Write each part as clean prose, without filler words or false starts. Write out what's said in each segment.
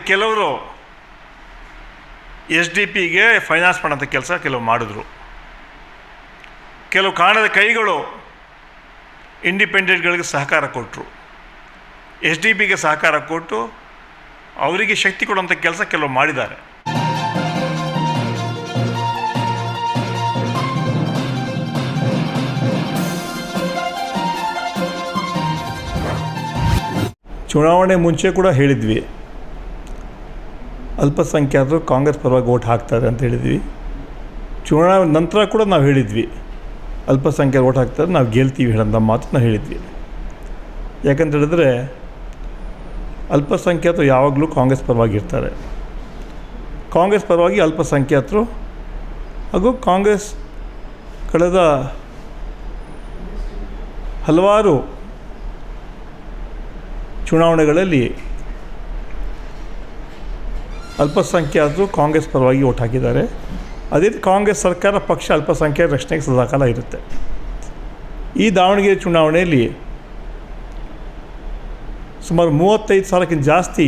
ಕೆಲವರು SDP finance ಮಾಡೋಂಥ ಕೆಲಸ ಕೆಲವು ಮಾಡಿದ್ರು. ಕೆಲವು ಕಾಣದ ಕೈಗಳು ಇಂಡಿಪೆಂಡೆಂಟ್ಗಳಿಗೆ ಸಹಕಾರ ಕೊಟ್ಟರು. SDP ಸಹಕಾರ ಕೊಟ್ಟು ಅವರಿಗೆ ಶಕ್ತಿ ಕೊಡುವಂಥ ಕೆಲಸ ಕೆಲವು ಮಾಡಿದ್ದಾರೆ. ಚುನಾವಣೆ ಮುಂಚೆ ಕೂಡ ಹೇಳಿದ್ವಿ, ಅಲ್ಪಸಂಖ್ಯಾತರು ಕಾಂಗ್ರೆಸ್ ಪರವಾಗಿ ಓಟ್ ಹಾಕ್ತಾರೆ ಅಂತ ಹೇಳಿದ್ವಿ. ಚುನಾವಣೆ ನಂತರ ಕೂಡ ನಾವು ಹೇಳಿದ್ವಿ, ಅಲ್ಪಸಂಖ್ಯಾತರು ಓಟ್ ಹಾಕ್ತಾರೆ, ನಾವು ಗೆಲ್ತೀವಿ ಹೇಳೋಂಥ ಮಾತು ನಾವು ಹೇಳಿದ್ವಿ. ಯಾಕಂತ ಹೇಳಿದ್ರೆ ಅಲ್ಪಸಂಖ್ಯಾತರು ಯಾವಾಗಲೂ ಕಾಂಗ್ರೆಸ್ ಪರವಾಗಿರ್ತಾರೆ. ಕಾಂಗ್ರೆಸ್ ಪರವಾಗಿ ಅಲ್ಪಸಂಖ್ಯಾತರು ಹಾಗೂ ಕಾಂಗ್ರೆಸ್ ಕಳೆದ ಹಲವಾರು ಚುನಾವಣೆಗಳಲ್ಲಿ ಅಲ್ಪಸಂಖ್ಯಾತರು ಕಾಂಗ್ರೆಸ್ ಪರವಾಗಿ ಓಟ್ ಹಾಕಿದ್ದಾರೆ. ಅದೇ ರೀತಿ ಕಾಂಗ್ರೆಸ್ ಸರ್ಕಾರ ಪಕ್ಷ ಅಲ್ಪಸಂಖ್ಯಾತರ ರಕ್ಷಣೆಗೆ ಸದಾಕಾಲ ಇರುತ್ತೆ. ಈ ದಾವಣಗೆರೆ ಚುನಾವಣೆಯಲ್ಲಿ ಸುಮಾರು 35,000ಕ್ಕಿಂತ ಜಾಸ್ತಿ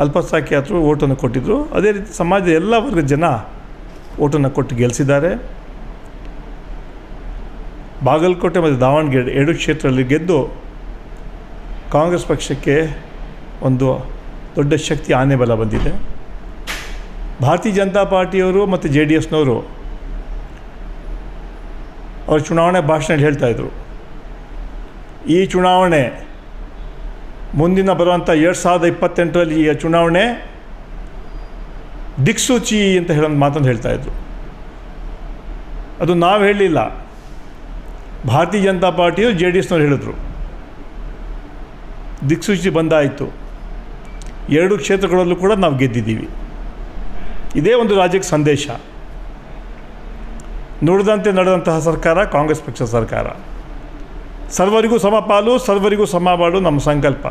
ಅಲ್ಪಸಂಖ್ಯಾತರು ಓಟನ್ನು ಕೊಟ್ಟಿದ್ದರು. ಅದೇ ರೀತಿ ಸಮಾಜದ ಎಲ್ಲ ವರ್ಗದ ಜನ ಓಟನ್ನು ಕೊಟ್ಟು ಗೆಲ್ಲಿಸಿದ್ದಾರೆ. ಬಾಗಲಕೋಟೆ ಮತ್ತು ದಾವಣಗೆರೆ 2 ಕ್ಷೇತ್ರದಲ್ಲಿ ಗೆದ್ದು ಕಾಂಗ್ರೆಸ್ ಪಕ್ಷಕ್ಕೆ ಒಂದು ದೊಡ್ಡ ಶಕ್ತಿ ಆನೆ ಬಲ ಬಂದಿದೆ. ಭಾರತೀಯ ಜನತಾ ಪಾರ್ಟಿಯವರು ಮತ್ತು JDSನವರು ಅವರು ಚುನಾವಣೆ ಭಾಷಣದಲ್ಲಿ ಹೇಳ್ತಾಯಿದ್ರು, ಈ ಚುನಾವಣೆ ಮುಂದಿನ ಬರುವಂಥ 2028ರಲ್ಲಿ ಈ ಚುನಾವಣೆ ದಿಕ್ಸೂಚಿ ಅಂತ ಹೇಳೋದು ಮಾತನ್ನು ಹೇಳ್ತಾಯಿದ್ರು. ಅದು ನಾವು ಹೇಳಲಿಲ್ಲ, ಭಾರತೀಯ ಜನತಾ ಪಾರ್ಟಿಯು JDSನವ್ರು ಹೇಳಿದ್ರು. ದಿಕ್ಸೂಚಿ ಬಂದಾಯಿತು. 2 ಕ್ಷೇತ್ರಗಳಲ್ಲೂ ಕೂಡ ನಾವು ಗೆದ್ದಿದ್ದೀವಿ. ಇದೇ ಒಂದು ರಾಜ್ಯಕ್ಕೆ ಸಂದೇಶ. ನುಡಿದಂತೆ ನಡೆದಂತಹ ಸರ್ಕಾರ ಕಾಂಗ್ರೆಸ್ ಪಕ್ಷ ಸರ್ಕಾರ. ಸರ್ವರಿಗೂ ಸಮಪಾಲು, ಸರ್ವರಿಗೂ ಸಮಬಾಳು ನಮ್ಮ ಸಂಕಲ್ಪ.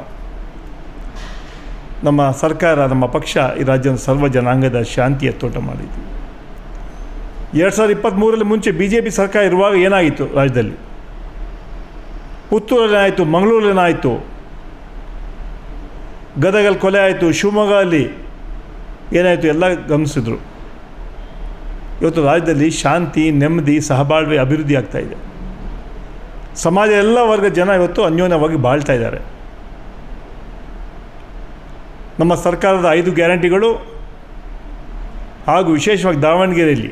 ನಮ್ಮ ಸರ್ಕಾರ, ನಮ್ಮ ಪಕ್ಷ ಈ ರಾಜ್ಯದ ಸರ್ವ ಜನಾಂಗದ ಶಾಂತಿಯ ತೋಟ ಮಾಡಿದ್ವಿ. 2023ರಲ್ಲಿ ಮುಂಚೆ BJP ಸರ್ಕಾರ ಇರುವಾಗ ಏನಾಯಿತು ರಾಜ್ಯದಲ್ಲಿ? ಪುತ್ತೂರಲ್ಲಿ ಏನಾಯಿತು, ಮಂಗಳೂರಲ್ಲಿ ಏನಾಯಿತು, ಗದಗಲ್ಲಿ ಕೊಲೆ ಆಯಿತು, ಶಿವಮೊಗ್ಗದಲ್ಲಿ ಏನಾಯಿತು ಎಲ್ಲ ಗಮನಿಸಿದ್ರು. ಇವತ್ತು ರಾಜ್ಯದಲ್ಲಿ ಶಾಂತಿ, ನೆಮ್ಮದಿ, ಸಹಬಾಳ್ವೆ, ಅಭಿವೃದ್ಧಿ ಆಗ್ತಾಯಿದೆ. ಸಮಾಜ ಎಲ್ಲ ವರ್ಗದ ಜನ ಇವತ್ತು ಅನ್ಯೋನ್ಯವಾಗಿ ಬಾಳ್ತಾ ಇದ್ದಾರೆ. ನಮ್ಮ ಸರ್ಕಾರದ 5 ಗ್ಯಾರಂಟಿಗಳು ಹಾಗೂ ವಿಶೇಷವಾಗಿ ದಾವಣಗೆರೆಯಲ್ಲಿ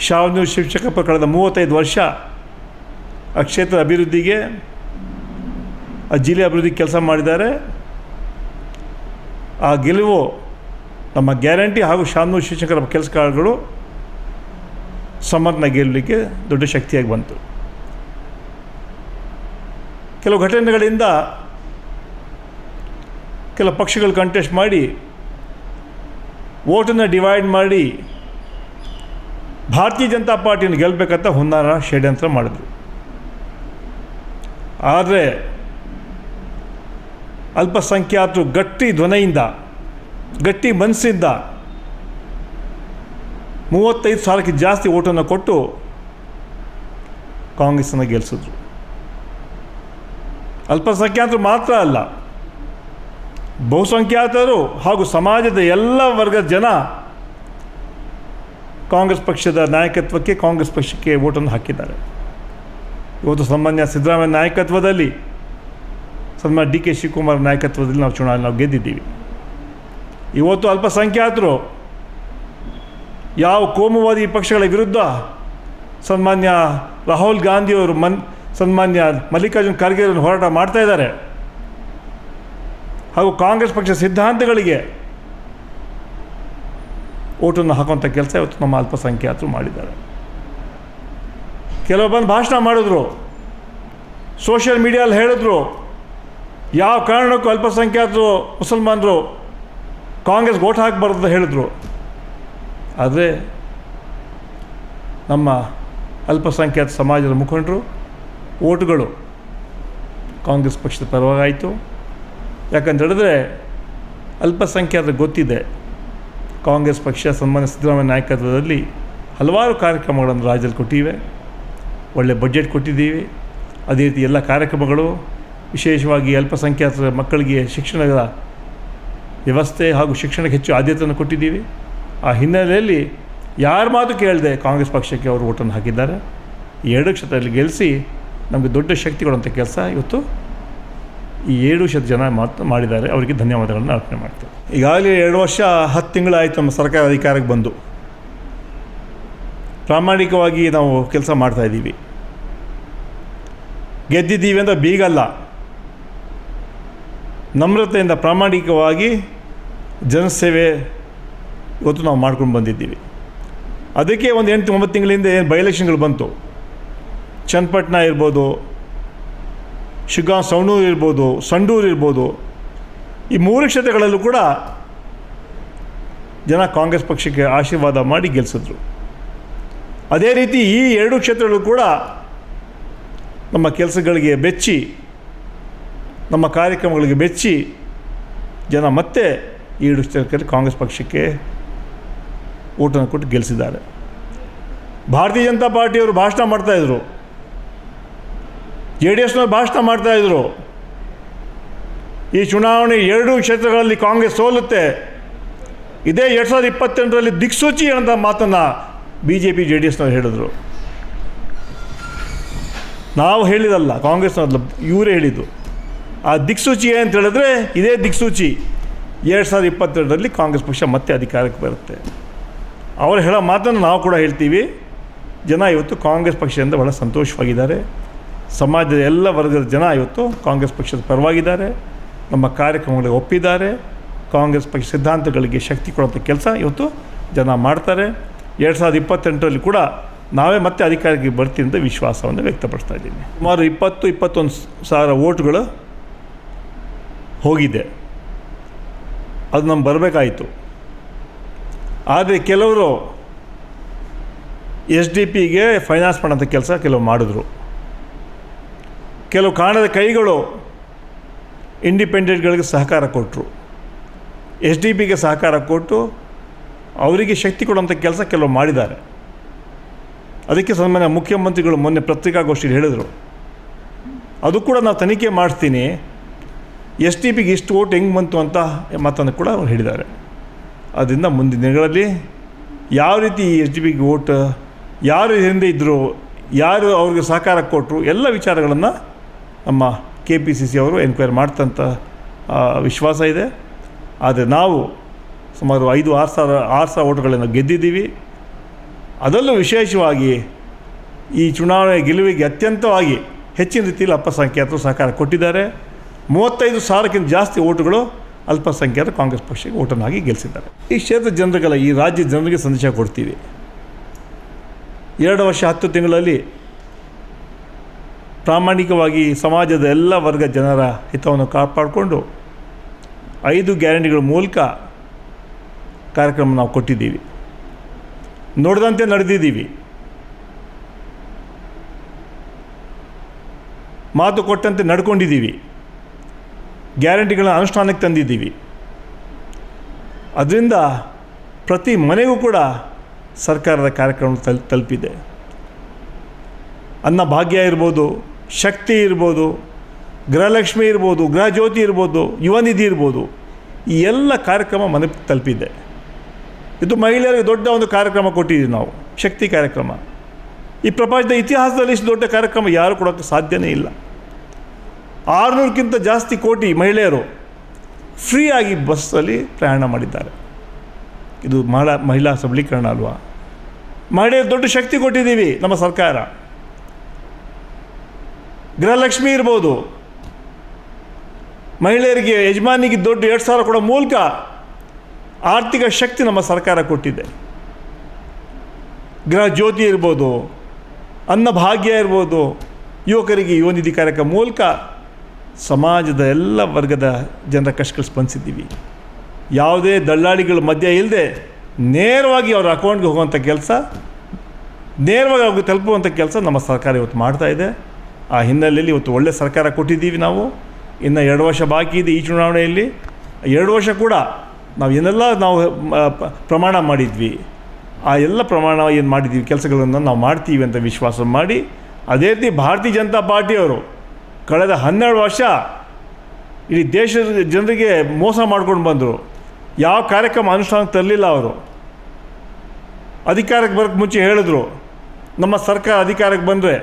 ಶಾಮನೂರು ಶಿವಶಂಕರಪ್ಪ ಕಳೆದ 35 ವರ್ಷ ಆ ಕ್ಷೇತ್ರದ ಅಭಿವೃದ್ಧಿಗೆ, ಆ ಜಿಲ್ಲೆ ಅಭಿವೃದ್ಧಿಗೆ ಕೆಲಸ ಮಾಡಿದ್ದಾರೆ. ಆ ಗೆಲುವು ನಮ್ಮ ಗ್ಯಾರಂಟಿ ಹಾಗೂ ಶಾಮನೂರು ಶಿವಶಂಕರಪ್ಪ ಕೆಲಸಗಳು ಸಮರ್ನ ಗೆಲ್ಲಲಿಕ್ಕೆ ದೊಡ್ಡ ಶಕ್ತಿಯಾಗಿ ಬಂತು. ಕೆಲವು ಘಟನೆಗಳಿಂದ ಕೆಲವು ಪಕ್ಷಗಳು ಕಂಟೆಸ್ಟ್ ಮಾಡಿ ವೋಟನ್ನು ಡಿವೈಡ್ ಮಾಡಿ ಭಾರತೀಯ ಜನತಾ ಪಾರ್ಟಿಯನ್ನು ಗೆಲ್ಲಬೇಕಂತ ಹುನ್ನಾರ ಷಡ್ಯಂತ್ರ ಮಾಡಿದ್ರು. ಆದರೆ ಅಲ್ಪಸಂಖ್ಯಾತರು ಗಟ್ಟಿ ಧ್ವನಿಯಿಂದ, ಗಟ್ಟಿ ಮನಸ್ಸಿಂದ 35,000ಕ್ಕಿಂತ ಜಾಸ್ತಿ ಓಟನ್ನು ಕೊಟ್ಟು ಕಾಂಗ್ರೆಸ್ಸನ್ನು ಗೆಲ್ಲಿಸಿದ್ರು. ಅಲ್ಪಸಂಖ್ಯಾತರು ಮಾತ್ರ ಅಲ್ಲ, ಬಹುಸಂಖ್ಯಾತರು ಹಾಗೂ ಸಮಾಜದ ಎಲ್ಲ ವರ್ಗದ ಜನ ಕಾಂಗ್ರೆಸ್ ಪಕ್ಷದ ನಾಯಕತ್ವಕ್ಕೆ, ಕಾಂಗ್ರೆಸ್ ಪಕ್ಷಕ್ಕೆ ಓಟನ್ನು ಹಾಕಿದ್ದಾರೆ. ಇವತ್ತು ಸಾಮಾನ್ಯ ಸಿದ್ದರಾಮಯ್ಯ ನಾಯಕತ್ವದಲ್ಲಿ, ಸನ್ಮಾನ್ಯ DK ಶಿವಕುಮಾರ್ ನಾಯಕತ್ವದಲ್ಲಿ ನಾವು ಚುನಾವಣೆ ಗೆದ್ದಿದ್ದೀವಿ. ಇವತ್ತು ಅಲ್ಪಸಂಖ್ಯಾತರು ಯಾವ ಕೋಮುವಾದಿ ಪಕ್ಷಗಳ ವಿರುದ್ಧ ಸನ್ಮಾನ್ಯ ರಾಹುಲ್ ಗಾಂಧಿಯವರು ಸನ್ಮಾನ್ಯ ಮಲ್ಲಿಕಾರ್ಜುನ್ ಖರ್ಗೆ ಅವರನ್ನು ಹೋರಾಟ ಮಾಡ್ತಾಯಿದ್ದಾರೆ, ಹಾಗೂ ಕಾಂಗ್ರೆಸ್ ಪಕ್ಷ ಸಿದ್ಧಾಂತಗಳಿಗೆ ಓಟನ್ನು ಹಾಕುವಂಥ ಕೆಲಸ ಇವತ್ತು ನಮ್ಮ ಅಲ್ಪಸಂಖ್ಯಾತರು ಮಾಡಿದ್ದಾರೆ. ಕೆಲವು ಬಂದು ಭಾಷಣ ಮಾಡಿದ್ರು, ಸೋಷಿಯಲ್ ಮೀಡಿಯಲ್ಲಿ ಹೇಳಿದ್ರು, ಯಾವ ಕಾರಣಕ್ಕೂ ಅಲ್ಪಸಂಖ್ಯಾತರು ಮುಸಲ್ಮಾನರು ಕಾಂಗ್ರೆಸ್ಗೆ ಓಟ್ ಹಾಕಬಾರ್ದು ಅಂತ ಹೇಳಿದ್ರು. ಆದರೆ ನಮ್ಮ ಅಲ್ಪಸಂಖ್ಯಾತ ಸಮಾಜದ ಮುಖಂಡರು ಓಟುಗಳು ಕಾಂಗ್ರೆಸ್ ಪಕ್ಷದ ಪರವಾಗಾಯಿತು. ಯಾಕಂತ ಹೇಳಿದ್ರೆ ಅಲ್ಪಸಂಖ್ಯಾತರಿಗೆ ಗೊತ್ತಿದೆ, ಕಾಂಗ್ರೆಸ್ ಪಕ್ಷ ಸನ್ಮಾನ್ಯ ಸಿದ್ದರಾಮಯ್ಯ ನಾಯಕತ್ವದಲ್ಲಿ ಹಲವಾರು ಕಾರ್ಯಕ್ರಮಗಳನ್ನು ರಾಜ್ಯದಲ್ಲಿ ಕೊಟ್ಟಿವೆ, ಒಳ್ಳೆಯ ಬಜೆಟ್ ಕೊಟ್ಟಿದ್ದೀವಿ. ಅದೇ ರೀತಿ ಎಲ್ಲ ಕಾರ್ಯಕ್ರಮಗಳು ವಿಶೇಷವಾಗಿ ಅಲ್ಪಸಂಖ್ಯಾತರ ಮಕ್ಕಳಿಗೆ ಶಿಕ್ಷಣದ ವ್ಯವಸ್ಥೆ ಹಾಗೂ ಶಿಕ್ಷಣಕ್ಕೆ ಹೆಚ್ಚು ಆದ್ಯತೆಯನ್ನು ಕೊಟ್ಟಿದ್ದೀವಿ. ಆ ಹಿನ್ನೆಲೆಯಲ್ಲಿ ಯಾರ ಮಾತು ಕೇಳದೆ ಕಾಂಗ್ರೆಸ್ ಪಕ್ಷಕ್ಕೆ ಅವರು ಓಟನ್ನು ಹಾಕಿದ್ದಾರೆ. 2 ಕ್ಷೇತ್ರದಲ್ಲಿ ಗೆಲ್ಲಿಸಿ ನಮಗೆ ದೊಡ್ಡ ಶಕ್ತಿ ಕೊಡುವಂಥ ಕೆಲಸ ಇವತ್ತು ಈ 7% ಜನ ಮಾಡಿದ್ದಾರೆ. ಅವರಿಗೆ ಧನ್ಯವಾದಗಳನ್ನು ಅರ್ಪಣೆ ಮಾಡ್ತೇವೆ. ಈಗಾಗಲೇ 2 ವರ್ಷ 10 ತಿಂಗಳಾಯಿತು ನಮ್ಮ ಸರ್ಕಾರ ಅಧಿಕಾರಕ್ಕೆ ಬಂದು. ಪ್ರಾಮಾಣಿಕವಾಗಿ ನಾವು ಕೆಲಸ ಮಾಡ್ತಾಯಿದ್ದೀವಿ. ಗೆದ್ದಿದ್ದೀವಿ ಅಂತ ಬೀಗಲ್ಲ, ನಮ್ರತೆಯಿಂದ ಪ್ರಾಮಾಣಿಕವಾಗಿ ಜನಸೇವೆ ಇವತ್ತು ನಾವು ಮಾಡ್ಕೊಂಡು ಬಂದಿದ್ದೀವಿ. ಅದಕ್ಕೆ ಒಂದು 8-9 ತಿಂಗಳಿಂದ ಏನು ಬೈ ಎಲೆಕ್ಷನ್ಗಳು ಬಂತು, ಚನ್ನಪಟ್ಟಣ ಇರ್ಬೋದು, ಶಿಗ್ಗಾಂವ್ ಸವಣೂರು ಇರ್ಬೋದು, ಸಂಡೂರು ಇರ್ಬೋದು, ಈ 3 ಕ್ಷೇತ್ರಗಳಲ್ಲೂ ಕೂಡ ಜನ ಕಾಂಗ್ರೆಸ್ ಪಕ್ಷಕ್ಕೆ ಆಶೀರ್ವಾದ ಮಾಡಿ ಗೆಲ್ಲಿಸಿದ್ರು. ಅದೇ ರೀತಿ ಈ 2 ಕ್ಷೇತ್ರಗಳು ಕೂಡ ನಮ್ಮ ಕೆಲಸಗಳಿಗೆ ಬೆಚ್ಚಿ, ನಮ್ಮ ಕಾರ್ಯಕ್ರಮಗಳಿಗೆ ಬೆಚ್ಚಿ ಜನ ಮತ್ತೆ ಈ 2 ಕ್ಷೇತ್ರದಲ್ಲಿ ಕಾಂಗ್ರೆಸ್ ಪಕ್ಷಕ್ಕೆ ಓಟನ್ನು ಕೊಟ್ಟು ಗೆಲ್ಲಿಸಿದ್ದಾರೆ. ಭಾರತೀಯ ಜನತಾ ಪಾರ್ಟಿಯವರು ಭಾಷಣ ಮಾಡ್ತಾಯಿದ್ರು, JDSನವರು ಭಾಷಣ ಮಾಡ್ತಾಯಿದ್ರು, ಈ ಚುನಾವಣೆ 2 ಕ್ಷೇತ್ರಗಳಲ್ಲಿ ಕಾಂಗ್ರೆಸ್ ಸೋಲುತ್ತೆ, ಇದೇ 2028ರಲ್ಲಿ ದಿಕ್ಸೂಚಿ ಅಂತ ಮಾತನ್ನು BJP JDSನವರು ಹೇಳಿದರು. ನಾವು ಹೇಳಿದಲ್ಲ, ಕಾಂಗ್ರೆಸ್ನವ್ರಲ್ಲ, ಇವರೇ ಹೇಳಿದ್ದು. ಆ ದಿಕ್ಸೂಚಿ ಅಂತ ಹೇಳಿದ್ರೆ ಇದೇ ದಿಕ್ಸೂಚಿ 2022ರಲ್ಲಿ ಕಾಂಗ್ರೆಸ್ ಪಕ್ಷ ಮತ್ತೆ ಅಧಿಕಾರಕ್ಕೆ ಬರುತ್ತೆ. ಅವರು ಹೇಳೋ ಮಾತನ್ನು ನಾವು ಕೂಡ ಹೇಳ್ತೀವಿ. ಜನ ಇವತ್ತು ಕಾಂಗ್ರೆಸ್ ಪಕ್ಷದಿಂದ ಬಹಳ ಸಂತೋಷವಾಗಿದ್ದಾರೆ. ಸಮಾಜದ ಎಲ್ಲ ವರ್ಗದ ಜನ ಇವತ್ತು ಕಾಂಗ್ರೆಸ್ ಪಕ್ಷದ ಪರವಾಗಿದ್ದಾರೆ, ನಮ್ಮ ಕಾರ್ಯಕ್ರಮಗಳಿಗೆ ಒಪ್ಪಿದ್ದಾರೆ. ಕಾಂಗ್ರೆಸ್ ಪಕ್ಷ ಸಿದ್ಧಾಂತಗಳಿಗೆ ಶಕ್ತಿ ಕೊಡುವಂಥ ಕೆಲಸ ಇವತ್ತು ಜನ ಮಾಡ್ತಾರೆ. 2028ರಲ್ಲಿ ಕೂಡ ನಾವೇ ಮತ್ತೆ ಅಧಿಕಾರಕ್ಕೆ ಬರ್ತೀವಿ ಅಂತ ವಿಶ್ವಾಸವನ್ನು ವ್ಯಕ್ತಪಡಿಸ್ತಾ ಇದ್ದೀನಿ. ಸುಮಾರು 20-21 ಸಾವಿರ ಓಟ್ಗಳು ಹೋಗಿದೆ. ಅದು ನಮ್ಗೆ ಬರಬೇಕಾಯಿತು. ಆದರೆ ಕೆಲವರು SDP ಫೈನಾನ್ಸ್ ಮಾಡೋಂಥ ಕೆಲಸ ಕೆಲವು ಮಾಡಿದ್ರು. ಕೆಲವು ಕಾಣದ ಕೈಗಳು ಇಂಡಿಪೆಂಡೆಂಟ್ಗಳಿಗೆ ಸಹಕಾರ ಕೊಟ್ಟರು, SDP ಸಹಕಾರ ಕೊಟ್ಟು ಅವರಿಗೆ ಶಕ್ತಿ ಕೊಡುವಂಥ ಕೆಲಸ ಕೆಲವು ಮಾಡಿದ್ದಾರೆ. ಅದಕ್ಕೆ ಸನ್ಮಾನ್ಯ ಮುಖ್ಯಮಂತ್ರಿಗಳು ಮೊನ್ನೆ ಪತ್ರಿಕಾಗೋಷ್ಠಿಯಲ್ಲಿ ಹೇಳಿದರು, ಅದು ಕೂಡ ನಾವು ತನಿಖೆ ಮಾಡಿಸ್ತೀನಿ, SDP ಇಷ್ಟು ಓಟ್ ಹೆಂಗೆ ಬಂತು ಅಂತ ಮಾತನ್ನು ಕೂಡ ಅವ್ರು ಹೇಳಿದ್ದಾರೆ. ಅದರಿಂದ ಮುಂದಿನ ದಿನಗಳಲ್ಲಿ ಯಾವ ರೀತಿ SDP ಓಟ್, ಯಾರು ಹಿಂದೆ ಇದ್ದರು, ಯಾರು ಅವ್ರಿಗೆ ಸಹಕಾರ ಕೊಟ್ಟರು, ಎಲ್ಲ ವಿಚಾರಗಳನ್ನು ನಮ್ಮ KPCC ಅವರು ಎನ್ಕ್ವೈರಿ ಮಾಡ್ತಂಥ ವಿಶ್ವಾಸ ಇದೆ. ಆದರೆ ನಾವು ಸುಮಾರು 5-6 ಸಾವಿರ ಓಟ್ಗಳನ್ನು ಗೆದ್ದಿದ್ದೀವಿ. ಅದರಲ್ಲೂ ವಿಶೇಷವಾಗಿ ಈ ಚುನಾವಣೆ ಗೆಲುವಿಗೆ ಅತ್ಯಂತವಾಗಿ ಹೆಚ್ಚಿನ ರೀತಿಯಲ್ಲಿ ಅಲ್ಪಸಂಖ್ಯಾತರು ಸಹಕಾರ ಕೊಟ್ಟಿದ್ದಾರೆ. 35,000ಕ್ಕಿಂತ ಜಾಸ್ತಿ ಓಟುಗಳು ಅಲ್ಪಸಂಖ್ಯಾತರು ಕಾಂಗ್ರೆಸ್ ಪಕ್ಷಕ್ಕೆ ಓಟನ್ನಾಗಿ ಗೆಲ್ಲಿಸಿದ್ದಾರೆ. ಈ ಕ್ಷೇತ್ರದ ಜನರಿಗೆಲ್ಲ, ಈ ರಾಜ್ಯದ ಜನರಿಗೆ ಸಂದೇಶ ಕೊಡ್ತೀವಿ. 2 ವರ್ಷ 10 ತಿಂಗಳಲ್ಲಿ ಪ್ರಾಮಾಣಿಕವಾಗಿ ಸಮಾಜದ ಎಲ್ಲ ವರ್ಗ ಜನರ ಹಿತವನ್ನು ಕಾಪಾಡಿಕೊಂಡು 5 ಗ್ಯಾರಂಟಿಗಳ ಮೂಲಕ ಕಾರ್ಯಕ್ರಮ ನಾವು ಕೊಟ್ಟಿದ್ದೀವಿ. ನೋಡಿದಂತೆ ನಡೆದಿದ್ದೀವಿ, ಮಾತು ಕೊಟ್ಟಂತೆ ನಡ್ಕೊಂಡಿದ್ದೀವಿ, ಗ್ಯಾರಂಟಿಗಳನ್ನ ಅನುಷ್ಠಾನಕ್ಕೆ ತಂದಿದ್ದೀವಿ. ಅದರಿಂದ ಪ್ರತಿ ಮನೆಗೂ ಕೂಡ ಸರ್ಕಾರದ ಕಾರ್ಯಕ್ರಮ ತಲುಪಿದೆ. ಅನ್ನಭಾಗ್ಯ ಇರ್ಬೋದು, ಶಕ್ತಿ ಇರ್ಬೋದು, ಗೃಹಲಕ್ಷ್ಮಿ ಇರ್ಬೋದು, ಗೃಹ ಜ್ಯೋತಿ ಇರ್ಬೋದು, ಯುವ ನಿಧಿ ಇರ್ಬೋದು, ಈ ಎಲ್ಲ ಕಾರ್ಯಕ್ರಮ ಮನೆ ತಲುಪಿದೆ. ಇದು ಮಹಿಳೆಯರಿಗೆ ದೊಡ್ಡ ಒಂದು ಕಾರ್ಯಕ್ರಮ ಕೊಟ್ಟಿದ್ದೀವಿ ನಾವು, ಶಕ್ತಿ ಕಾರ್ಯಕ್ರಮ. ಈ ಪ್ರಪಂಚದ ಇತಿಹಾಸದಲ್ಲಿ ಇಷ್ಟು ದೊಡ್ಡ ಕಾರ್ಯಕ್ರಮ ಯಾರು ಕೊಡೋಕ್ಕೆ ಸಾಧ್ಯನೇ ಇಲ್ಲ. 600ಕ್ಕಿಂತ ಜಾಸ್ತಿ ಕೋಟಿ ಮಹಿಳೆಯರು ಫ್ರೀಯಾಗಿ ಬಸ್ಸಲ್ಲಿ ಪ್ರಯಾಣ ಮಾಡಿದ್ದಾರೆ. ಇದು ಮಹಿಳಾ ಸಬಲೀಕರಣ ಅಲ್ವಾ? ಮಹಿಳೆಯರು ದೊಡ್ಡ ಶಕ್ತಿ ಕೊಟ್ಟಿದ್ದೀವಿ ನಮ್ಮ ಸರ್ಕಾರ. ಗೃಹಲಕ್ಷ್ಮಿ ಇರ್ಬೋದು, ಮಹಿಳೆಯರಿಗೆ ಯಜಮಾನಿಗೆ ದೊಡ್ಡ 2,000 ಕೊಡೋ ಮೂಲಕ ಆರ್ಥಿಕ ಶಕ್ತಿ ನಮ್ಮ ಸರ್ಕಾರ ಕೊಟ್ಟಿದೆ. ಗೃಹ ಜ್ಯೋತಿ ಇರ್ಬೋದು, ಅನ್ನಭಾಗ್ಯ ಇರ್ಬೋದು, ಯುವಕರಿಗೆ ಯುವ ನಿಧಿ ಕಾರ್ಯಕ್ರಮ ಮೂಲಕ ಸಮಾಜದ ಎಲ್ಲ ವರ್ಗದ ಜನರ ಕಷ್ಟಗಳು ಸ್ಪಂದಿಸಿದ್ದೀವಿ. ಯಾವುದೇ ದಳ್ಳಾಳಿಗಳ ಮಧ್ಯ ಇಲ್ಲದೆ ನೇರವಾಗಿ ಅವರ ಅಕೌಂಟ್ಗೆ ಹೋಗುವಂಥ ಕೆಲಸ, ನೇರವಾಗಿ ಅವ್ರಿಗೆ ತಲುಪುವಂಥ ಕೆಲಸ ನಮ್ಮ ಸರ್ಕಾರ ಇವತ್ತು ಮಾಡ್ತಾಯಿದೆ. ಆ ಹಿನ್ನೆಲೆಯಲ್ಲಿ ಇವತ್ತು ಒಳ್ಳೆಯ ಸರ್ಕಾರ ಕೊಟ್ಟಿದ್ದೀವಿ ನಾವು. ಇನ್ನು 2 ವರ್ಷ ಬಾಕಿ ಇದೆ ಈ ಚುನಾವಣೆಯಲ್ಲಿ. 2 ವರ್ಷ ಕೂಡ ನಾವು ಏನೆಲ್ಲ ನಾವು ಪ್ರಮಾಣ ಮಾಡಿದ್ವಿ, ಆ ಎಲ್ಲ ಪ್ರಮಾಣ ಏನು ಮಾಡಿದ್ದೀವಿ ಕೆಲಸಗಳನ್ನು ನಾವು ಮಾಡ್ತೀವಿ ಅಂತ ವಿಶ್ವಾಸ ಮಾಡಿ, ಅದೇ ರೀತಿ ಭಾರತೀಯ ಜನತಾ ಪಾರ್ಟಿಯವರು ಕಳೆದ 12 ವರ್ಷ ಇಡೀ ದೇಶದ ಜನರಿಗೆ ಮೋಸ ಮಾಡ್ಕೊಂಡು ಬಂದರು. ಯಾವ ಕಾರ್ಯಕ್ರಮ ಅನುಷ್ಠಾನಕ್ಕೆ ತರಲಿಲ್ಲ ಅವರು. ಅಧಿಕಾರಕ್ಕೆ ಬರೋಕ್ಕೆ ಮುಂಚೆ ಹೇಳಿದ್ರು, ನಮ್ಮ ಸರ್ಕಾರ ಅಧಿಕಾರಕ್ಕೆ ಬಂದರೆ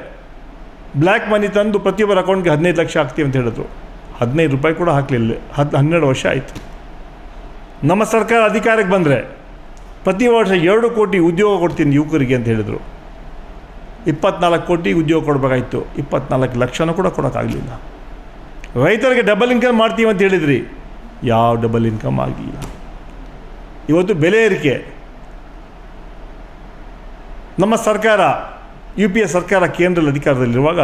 ಬ್ಲ್ಯಾಕ್ ಮನಿ ತಂದು ಪ್ರತಿಯೊಬ್ಬರ ಅಕೌಂಟ್ಗೆ 15 ಲಕ್ಷ ಹಾಕ್ತೀವಿ ಅಂತ ಹೇಳಿದ್ರು. 15 ರೂಪಾಯಿ ಕೂಡ ಹಾಕಲಿಲ್ಲ. 12 ವರ್ಷ ಆಯಿತು. ನಮ್ಮ ಸರ್ಕಾರ ಅಧಿಕಾರಕ್ಕೆ ಬಂದರೆ ಪ್ರತಿ ವರ್ಷ 2 ಕೋಟಿ ಉದ್ಯೋಗ ಕೊಡ್ತೀನಿ ಯುವಕರಿಗೆ ಅಂತ ಹೇಳಿದರು. 24 ಕೋಟಿ ಉದ್ಯೋಗ ಕೊಡಬೇಕಾಯಿತು. 24 ಲಕ್ಷನೂ ಕೂಡ ಕೊಡೋಕ್ಕಾಗಲಿಲ್ಲ. ರೈತರಿಗೆ ಡಬಲ್ ಇನ್ಕಮ್ ಮಾಡ್ತೀವಿ ಅಂತ ಹೇಳಿದ್ರಿ, ಯಾವ ಡಬಲ್ ಇನ್ಕಮ್ ಆಗಲಿಲ್ಲ. ಇವತ್ತು ಬೆಲೆ ಏರಿಕೆ. ನಮ್ಮ ಸರ್ಕಾರ UPA ಸರ್ಕಾರ ಕೇಂದ್ರದಲ್ಲಿ ಅಧಿಕಾರದಲ್ಲಿರುವಾಗ,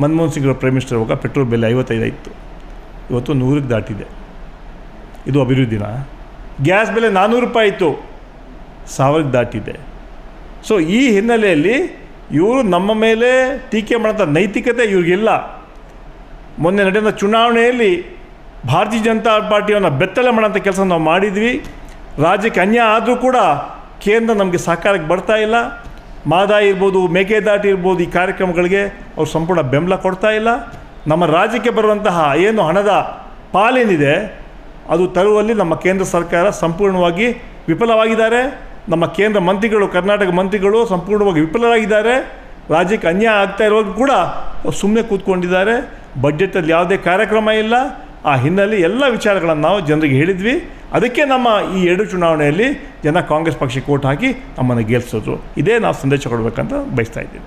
ಮನಮೋಹನ್ ಸಿಂಗ್ ಪ್ರೈಮ್ ಮಿನಿಸ್ಟರ್ ಇರುವಾಗ ಪೆಟ್ರೋಲ್ ಬೆಲೆ 55 ಇತ್ತು. ಇವತ್ತು 100ಕ್ಕೆ ದಾಟಿದೆ. ಇದು ಅಭಿವೃದ್ಧಿನ? ಗ್ಯಾಸ್ ಬೆಲೆ 400 ರೂಪಾಯಿ ಇತ್ತು, 1000ಕ್ಕೆ ದಾಟಿದೆ. ಸೊ ಈ ಹಿನ್ನೆಲೆಯಲ್ಲಿ ಇವರು ನಮ್ಮ ಮೇಲೆ ಟೀಕೆ ಮಾಡೋಂಥ ನೈತಿಕತೆ ಇವ್ರಿಗಿಲ್ಲ. ಮೊನ್ನೆ ನಡೆದ ಚುನಾವಣೆಯಲ್ಲಿ ಭಾರತೀಯ ಜನತಾ ಪಾರ್ಟಿಯನ್ನು ಬೆತ್ತಲೆ ಮಾಡೋಂಥ ಕೆಲಸ ನಾವು ಮಾಡಿದ್ವಿ. ರಾಜ್ಯಕ್ಕೆ ಅನ್ಯಾಯ ಆದರೂ ಕೂಡ ಕೇಂದ್ರ ನಮಗೆ ಸಹಕಾರಕ್ಕೆ ಬರ್ತಾ ಇಲ್ಲ. ಮಾದಾಯಿ ಇರ್ಬೋದು, ಮೇಕೆದಾಟು ಇರ್ಬೋದು, ಈ ಕಾರ್ಯಕ್ರಮಗಳಿಗೆ ಅವ್ರು ಸಂಪೂರ್ಣ ಬೆಂಬಲ ಕೊಡ್ತಾ ಇಲ್ಲ. ನಮ್ಮ ರಾಜ್ಯಕ್ಕೆ ಬರುವಂತಹ ಏನು ಹಣದ ಪಾಲೇನಿದೆ ಅದು ತರುವಲ್ಲಿ ನಮ್ಮ ಕೇಂದ್ರ ಸರ್ಕಾರ ಸಂಪೂರ್ಣವಾಗಿ ವಿಫಲವಾಗಿದ್ದಾರೆ. ನಮ್ಮ ಕೇಂದ್ರ ಮಂತ್ರಿಗಳು, ಕರ್ನಾಟಕ ಮಂತ್ರಿಗಳು ಸಂಪೂರ್ಣವಾಗಿ ವಿಫಲರಾಗಿದ್ದಾರೆ. ರಾಜ್ಯಕ್ಕೆ ಅನ್ಯಾಯ ಆಗ್ತಾ ಇರುವಾಗ ಕೂಡ ಸುಮ್ಮನೆ ಕೂತ್ಕೊಂಡಿದ್ದಾರೆ. ಬಡ್ಜೆಟಲ್ಲಿ ಯಾವುದೇ ಕಾರ್ಯಕ್ರಮ ಇಲ್ಲ. ಆ ಹಿನ್ನೆಲೆ ಎಲ್ಲ ವಿಚಾರಗಳನ್ನು ನಾವು ಜನರಿಗೆ ಹೇಳಿದ್ವಿ. ಅದಕ್ಕೆ ನಮ್ಮ ಈ 2 ಚುನಾವಣೆಯಲ್ಲಿ ಜನ ಕಾಂಗ್ರೆಸ್ ಪಕ್ಷಕ್ಕೆ ವೋಟ್ ಹಾಕಿ ನಮ್ಮನ್ನು ಗೆಲ್ಲಿಸಿದ್ರು. ಇದೇ ನಾವು ಸಂದೇಶ ಕೊಡಬೇಕಂತ ಬಯಸ್ತಾ ಇದ್ದೀವಿ.